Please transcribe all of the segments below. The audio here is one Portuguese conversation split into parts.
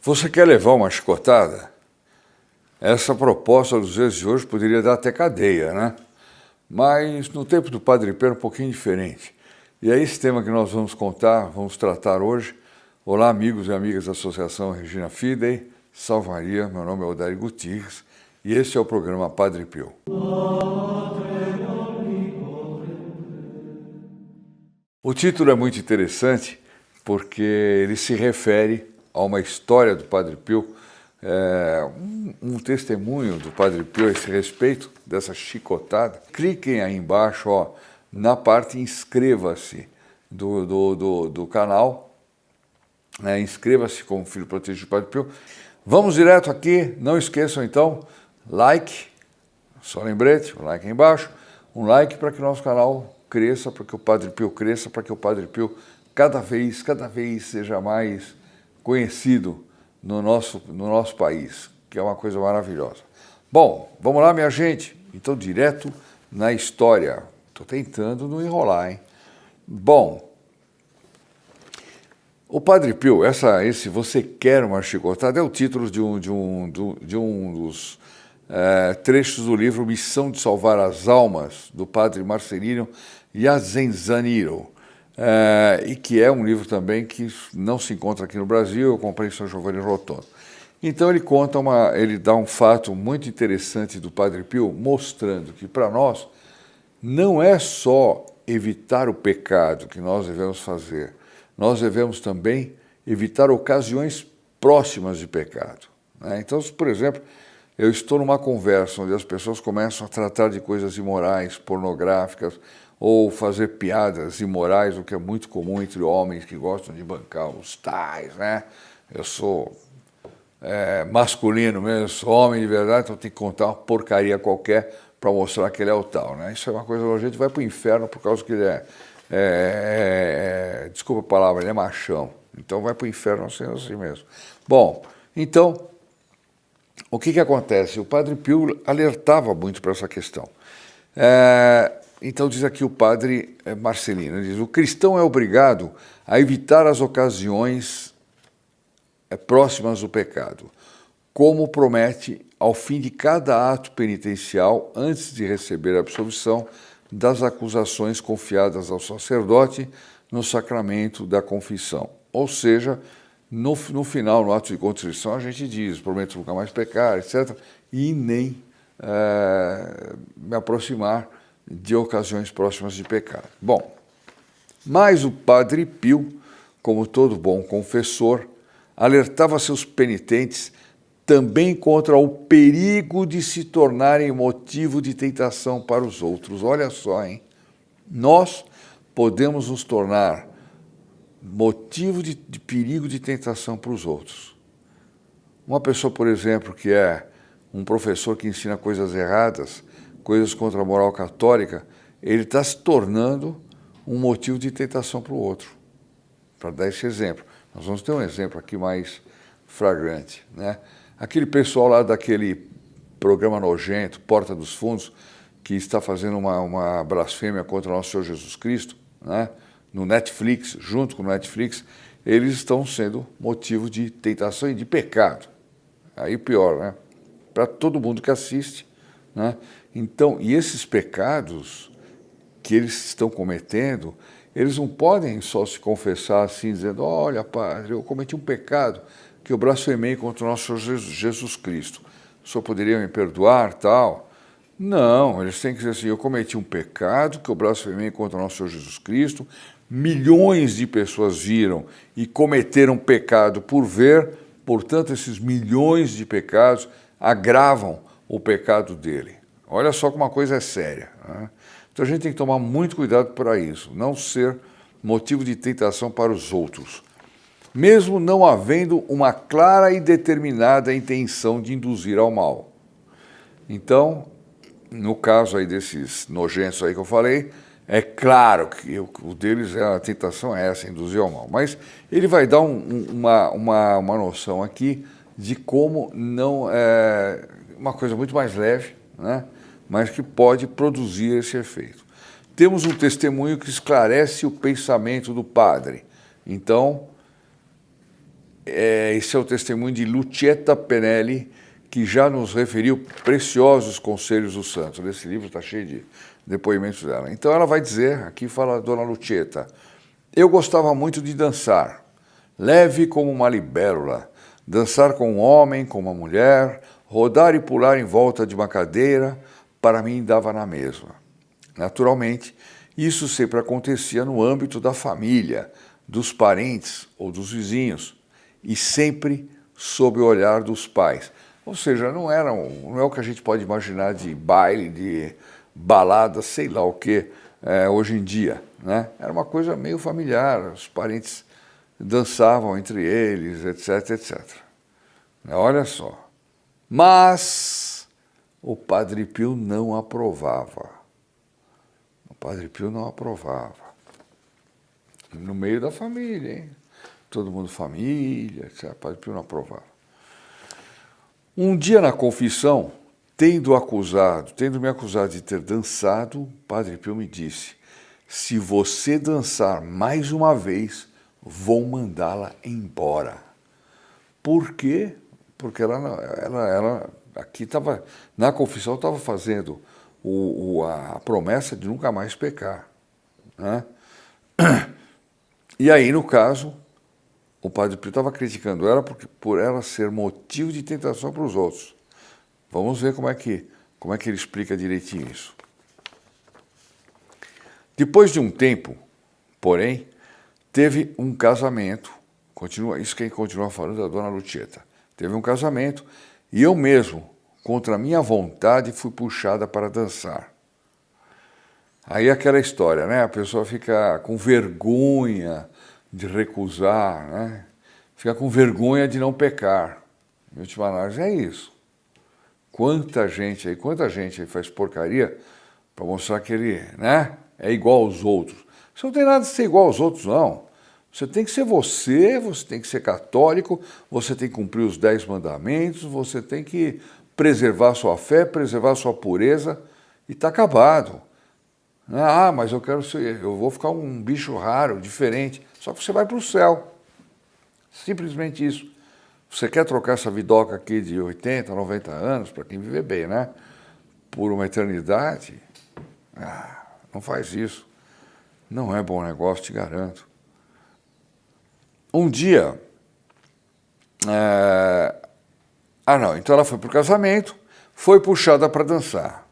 Você quer levar uma chicotada? Essa proposta dos dias de hoje poderia dar até cadeia, né? Mas no tempo do Padre Pio era um pouquinho diferente. E é esse tema que nós vamos tratar hoje. Olá, amigos e amigas da Associação Regina Fidei, Salve Maria, meu nome é Odair Gutierrez e esse é o programa Padre Pio. O título é muito interessante porque ele se refere a uma história do Padre Pio, um testemunho do Padre Pio a esse respeito, dessa chicotada. Cliquem aí embaixo, ó, na parte inscreva-se do canal, né? Inscreva-se como filho protegido do Padre Pio. Vamos direto aqui, não esqueçam então, like, só lembrete, o like aí embaixo, um like para que o nosso canal cresça, para que o Padre Pio cresça, para que o Padre Pio cada vez seja mais conhecido no nosso país, que é uma coisa maravilhosa. Bom, vamos lá, minha gente. Então, direto na história. Estou tentando não enrolar, hein? Bom, o Padre Pio, esse Você Quer Uma Chicotada é o título de um dos trechos do livro Missão de Salvar as Almas, do Padre Marcelino Iazzenzaniro, e que é um livro também que não se encontra aqui no Brasil, eu comprei em São Giovanni Rotondo. Então ele dá um fato muito interessante do Padre Pio, mostrando que para nós não é só evitar o pecado que nós devemos fazer, nós devemos também evitar ocasiões próximas de pecado, né? Então, por exemplo, eu estou numa conversa onde as pessoas começam a tratar de coisas imorais, pornográficas, ou fazer piadas imorais, o que é muito comum entre homens que gostam de bancar os tais, né? Eu sou masculino mesmo, sou homem de verdade, então tem que contar uma porcaria qualquer para mostrar que ele é o tal, né? Isso é uma coisa, a gente vai para o inferno por causa que ele desculpa a palavra, ele é machão. Então vai para o inferno sendo assim mesmo. Bom, então, o que acontece? O Padre Pio alertava muito para essa questão. Então diz aqui o Padre Marcelino, ele diz: o cristão é obrigado a evitar as ocasiões próximas do pecado, como promete ao fim de cada ato penitencial, antes de receber a absolvição das acusações confiadas ao sacerdote no sacramento da confissão. Ou seja, no final, no ato de contrição, a gente diz: prometo nunca mais pecar, etc., e nem me aproximar de ocasiões próximas de pecado. Bom, mas o Padre Pio, como todo bom confessor, alertava seus penitentes também contra o perigo de se tornarem motivo de tentação para os outros. Olha só, hein? Nós podemos nos tornar motivo de perigo de tentação para os outros. Uma pessoa, por exemplo, que é um professor que ensina coisas erradas, coisas contra a moral católica, ele está se tornando um motivo de tentação para o outro. Para dar esse exemplo. Nós vamos ter um exemplo aqui mais flagrante, né? Aquele pessoal lá daquele programa nojento, Porta dos Fundos, que está fazendo uma blasfêmia contra o nosso Senhor Jesus Cristo, né? No Netflix, junto com o Netflix, eles estão sendo motivo de tentação e de pecado. Aí pior, né? Para todo mundo que assiste, né? Então, e esses pecados que eles estão cometendo, eles não podem só se confessar assim, dizendo: olha, padre, eu cometi um pecado, que eu blasfemei contra o nosso Senhor Jesus Cristo. O senhor poderia me perdoar, tal? Não, eles têm que dizer assim: eu cometi um pecado, que eu blasfemei contra o nosso Senhor Jesus Cristo, milhões de pessoas viram e cometeram pecado por ver, portanto, esses milhões de pecados agravam o pecado dele. Olha só como uma coisa é séria, né? Então a gente tem que tomar muito cuidado para isso, não ser motivo de tentação para os outros, mesmo não havendo uma clara e determinada intenção de induzir ao mal. Então, no caso aí desses nojentos aí que eu falei, é claro que o deles, a tentação é essa, induzir ao mal. Mas ele vai dar uma noção aqui de como não é uma coisa muito mais leve, né? Mas que pode produzir esse efeito. Temos um testemunho que esclarece o pensamento do padre. Então, esse é o testemunho de Lucietta Penelli, que já nos referiu preciosos conselhos dos santos. Esse livro está cheio de depoimentos dela. Então ela vai dizer, aqui fala a dona Lucietta: eu gostava muito de dançar, leve como uma libélula, dançar com um homem, com uma mulher, rodar e pular em volta de uma cadeira, para mim dava na mesma. Naturalmente, isso sempre acontecia no âmbito da família, dos parentes ou dos vizinhos, e sempre sob o olhar dos pais. Ou seja, não é o que a gente pode imaginar de baile, de balada, sei lá o que, hoje em dia, né? Era uma coisa meio familiar, os parentes dançavam entre eles, etc, etc. Olha só. Mas o Padre Pio não aprovava. O Padre Pio não aprovava. No meio da família, hein? Todo mundo família, etc. O Padre Pio não aprovava. Um dia na confissão, tendo me acusado de ter dançado, o Padre Pio me disse: se você dançar mais uma vez, vou mandá-la embora. Por quê? Porque ela aqui estava, na confissão, estava fazendo a promessa de nunca mais pecar, né? E aí, no caso, o Padre Pio estava criticando ela por ela ser motivo de tentação para os outros. Vamos ver como é que ele explica direitinho isso. Depois de um tempo, porém, teve um casamento, isso quem continua falando é a dona Lucietta. Teve um casamento e eu mesmo, contra a minha vontade, fui puxada para dançar. Aí aquela história, né? A pessoa fica com vergonha de recusar, né? Fica com vergonha de não pecar. Em última análise é isso. Quanta gente aí faz porcaria para mostrar que ele, né, é igual aos outros. Você não tem nada de ser igual aos outros, não. Você tem que ser você tem que ser católico, você tem que cumprir os 10 mandamentos, você tem que preservar sua fé, preservar sua pureza, e está acabado. Ah, mas eu vou ficar um bicho raro, diferente. Só que você vai para o céu. Simplesmente isso. Você quer trocar essa vidoca aqui de 80, 90 anos, para quem viver bem, né? Por uma eternidade? Não faz isso. Não é bom negócio, te garanto. Um dia... então ela foi para o casamento, foi puxada para dançar.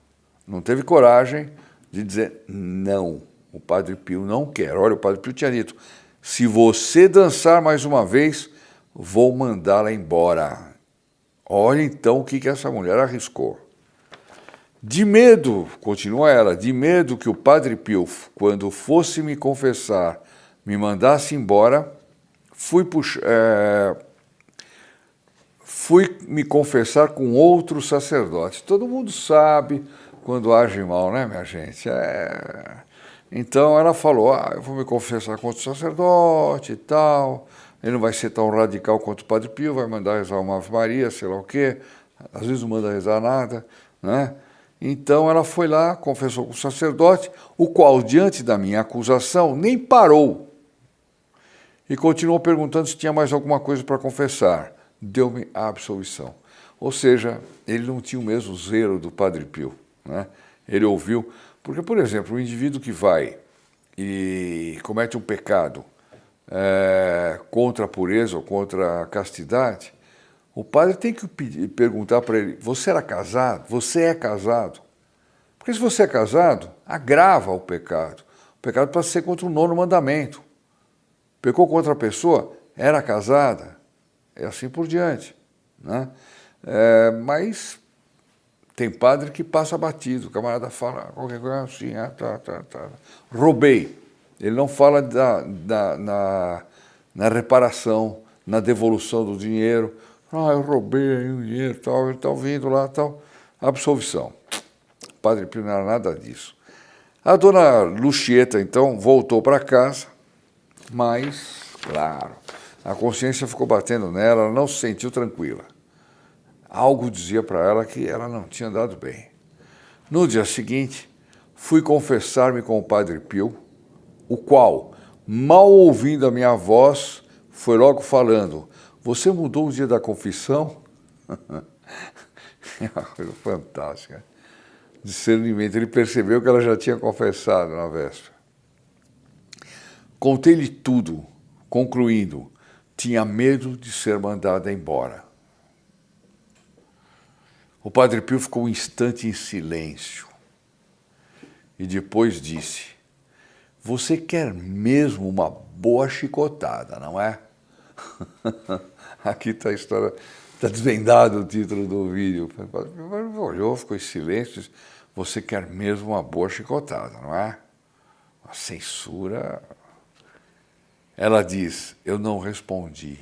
Não teve coragem de dizer não. O Padre Pio não quer. Olha, o Padre Pio tinha dito: se você dançar mais uma vez, vou mandá-la embora. Olha então o que essa mulher arriscou. De medo, continua ela, de medo que o Padre Pio, quando fosse me confessar, me mandasse embora, fui me confessar com outro sacerdote. Todo mundo sabe quando age mal, né, minha gente? Então ela falou: eu vou me confessar com outro sacerdote e tal, ele não vai ser tão radical quanto o Padre Pio, vai mandar rezar uma Ave Maria, sei lá o quê, às vezes não manda rezar nada, né? Então ela foi lá, confessou com o sacerdote, o qual, diante da minha acusação, nem parou e continuou perguntando se tinha mais alguma coisa para confessar. Deu-me a absolvição. Ou seja, ele não tinha o mesmo zelo do Padre Pio, né? Ele ouviu, porque, por exemplo, um indivíduo que vai e comete um pecado contra a pureza ou contra a castidade, o padre tem que perguntar para ele: você era casado? Você é casado? Porque se você é casado, agrava o pecado. O pecado pode ser contra o 9º mandamento. Pecou contra a pessoa, era casada, e assim por diante, né? Mas tem padre que passa batido, o camarada fala qualquer coisa assim, roubei. Ele não fala na reparação, na devolução do dinheiro. Eu roubei o dinheiro, tal, ele está vindo lá, tal. Absolvição. O Padre Pio não era nada disso. A dona Lucietta, então, voltou para casa, mas, claro, a consciência ficou batendo nela, ela não se sentiu tranquila. Algo dizia para ela que ela não tinha andado bem. No dia seguinte, fui confessar-me com o Padre Pio, o qual, mal ouvindo a minha voz, foi logo falando: Você mudou o dia da confissão? É uma coisa fantástica. Discernimento. Ele percebeu que ela já tinha confessado na véspera. Contei-lhe tudo, concluindo, tinha medo de ser mandada embora. O Padre Pio ficou um instante em silêncio e depois disse: você quer mesmo uma boa chicotada, não é? Aqui está a história, está desvendado o título do vídeo. O Padre Pio olhou, ficou em silêncio e disse: você quer mesmo uma boa chicotada, não é? A censura. Ela diz: eu não respondi.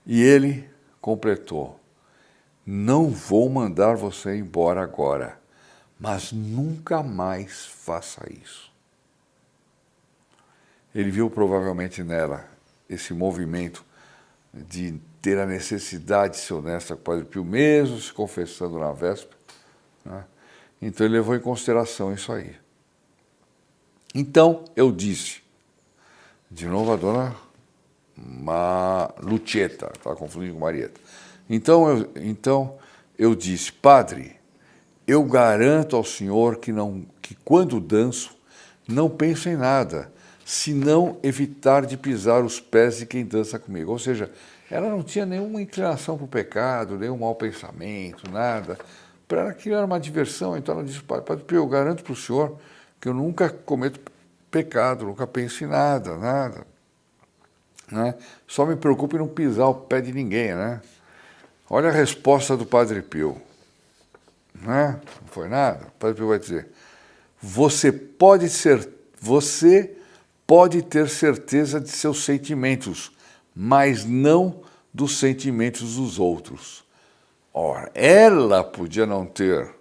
E ele completou: não vou mandar você embora agora, mas nunca mais faça isso. Ele viu provavelmente nela esse movimento de ter a necessidade de ser honesta com o Padre Pio, mesmo se confessando na véspera, né? Então ele levou em consideração isso aí. Então eu disse, de novo a dona Lucieta, estava confundindo com Marieta. Então eu disse: padre, eu garanto ao senhor que quando danço, não penso em nada, senão evitar de pisar os pés de quem dança comigo. Ou seja, ela não tinha nenhuma inclinação para o pecado, nenhum mau pensamento, nada. Para ela aquilo era uma diversão. Então ela disse: padre Pio, eu garanto para o senhor que eu nunca cometo pecado, nunca penso em nada, nada. Né? Só me preocupo em não pisar o pé de ninguém, né? Olha a resposta do Padre Pio. Né? Não foi nada. O Padre Pio vai dizer: você pode ter certeza de seus sentimentos, mas não dos sentimentos dos outros. Ora, ela podia não ter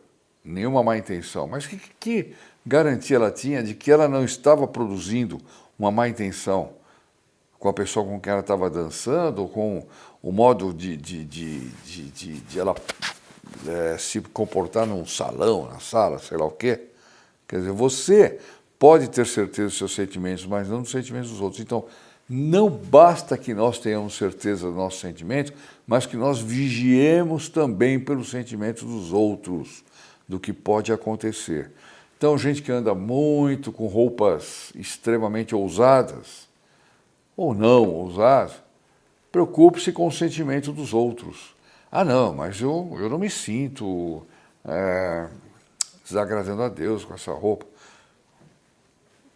nenhuma má intenção, mas que garantia ela tinha de que ela não estava produzindo uma má intenção com a pessoa com quem ela estava dançando, ou com o modo de ela se comportar num salão, na sala, sei lá o quê? Quer dizer, você pode ter certeza dos seus sentimentos, mas não dos sentimentos dos outros. Então, não basta que nós tenhamos certeza dos nossos sentimentos, mas que nós vigiemos também pelos sentimentos dos outros, do que pode acontecer. Então, gente que anda muito com roupas extremamente ousadas, ou não ousadas, preocupe-se com o sentimento dos outros. Ah, não, mas eu não me sinto desagradando a Deus com essa roupa.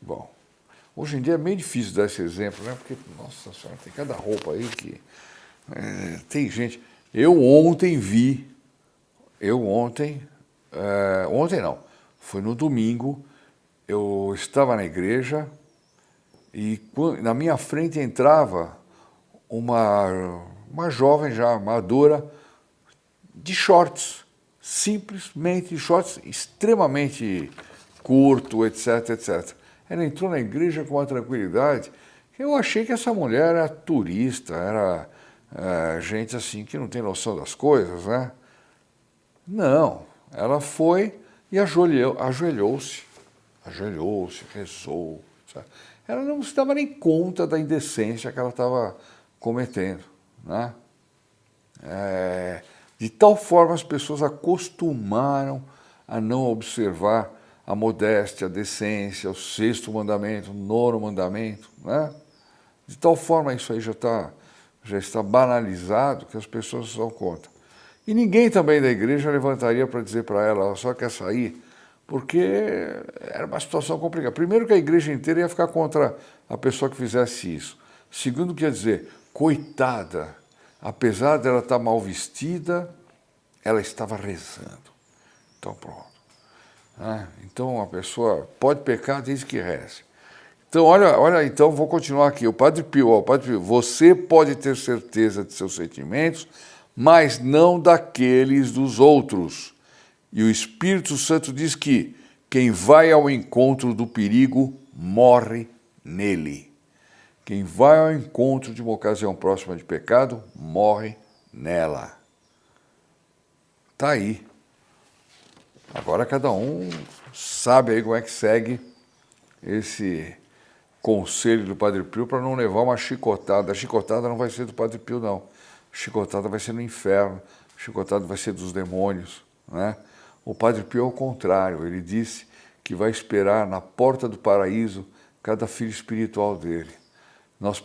Bom, hoje em dia é meio difícil dar esse exemplo, né? Porque, nossa senhora, tem cada roupa aí que... tem gente... Ontem não, foi no domingo, eu estava na igreja e na minha frente entrava uma jovem já madura de shorts, simplesmente shorts extremamente curto, etc, etc. Ela entrou na igreja com uma tranquilidade. Eu achei que essa mulher era turista, era gente assim que não tem noção das coisas, né? Não, ela foi e ajoelhou-se, rezou. Sabe? Ela não se dava nem conta da indecência que ela estava cometendo, né? De tal forma as pessoas acostumaram a não observar a modéstia, a decência, o sexto mandamento, o nono mandamento, né? De tal forma isso aí já está banalizado que as pessoas se dão conta. E ninguém também da igreja levantaria para dizer para ela só quer sair, porque era uma situação complicada. Primeiro que a igreja inteira ia ficar contra a pessoa que fizesse isso. Segundo, quer dizer, coitada, apesar dela estar mal vestida, ela estava rezando. Então pronto. Então a pessoa pode pecar desde que reze. Então olha, então vou continuar aqui. O Padre Pio, você pode ter certeza de seus sentimentos, mas não daqueles dos outros. E o Espírito Santo diz que quem vai ao encontro do perigo morre nele. Quem vai ao encontro de uma ocasião próxima de pecado morre nela. Está aí. Agora cada um sabe aí como é que segue conselho do Padre Pio para não levar uma chicotada. A chicotada não vai ser do Padre Pio, não. A chicotada vai ser no inferno, a chicotada vai ser dos demônios, né? O Padre Pio, ao contrário, ele disse que vai esperar na porta do paraíso cada filho espiritual dele. Nós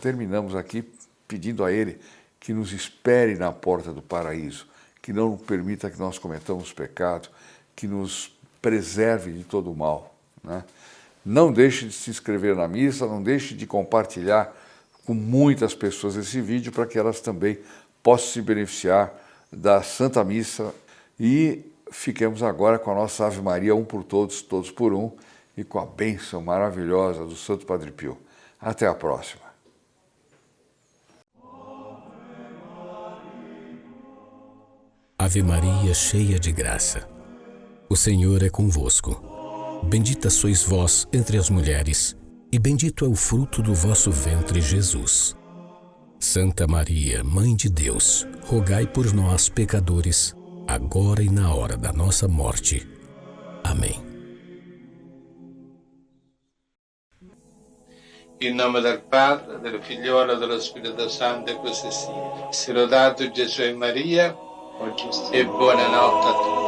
terminamos aqui pedindo a ele que nos espere na porta do paraíso, que não permita que nós cometamos pecado, que nos preserve de todo o mal, né? Não deixe de se inscrever na missa, não deixe de compartilhar com muitas pessoas esse vídeo para que elas também possam se beneficiar da Santa Missa. E fiquemos agora com a nossa Ave Maria, um por todos, todos por um, e com a bênção maravilhosa do Santo Padre Pio. Até a próxima. Ave Maria, cheia de graça, o Senhor é convosco. Bendita sois vós entre as mulheres, e bendito é o fruto do vosso ventre, Jesus. Santa Maria, Mãe de Deus, rogai por nós, pecadores, agora e na hora da nossa morte. Amém. In nome del Padre, del Figliolo e dello Spirito Santo, e così sia. Sia lodato Gesù e Maria, e buonanotte a tutti.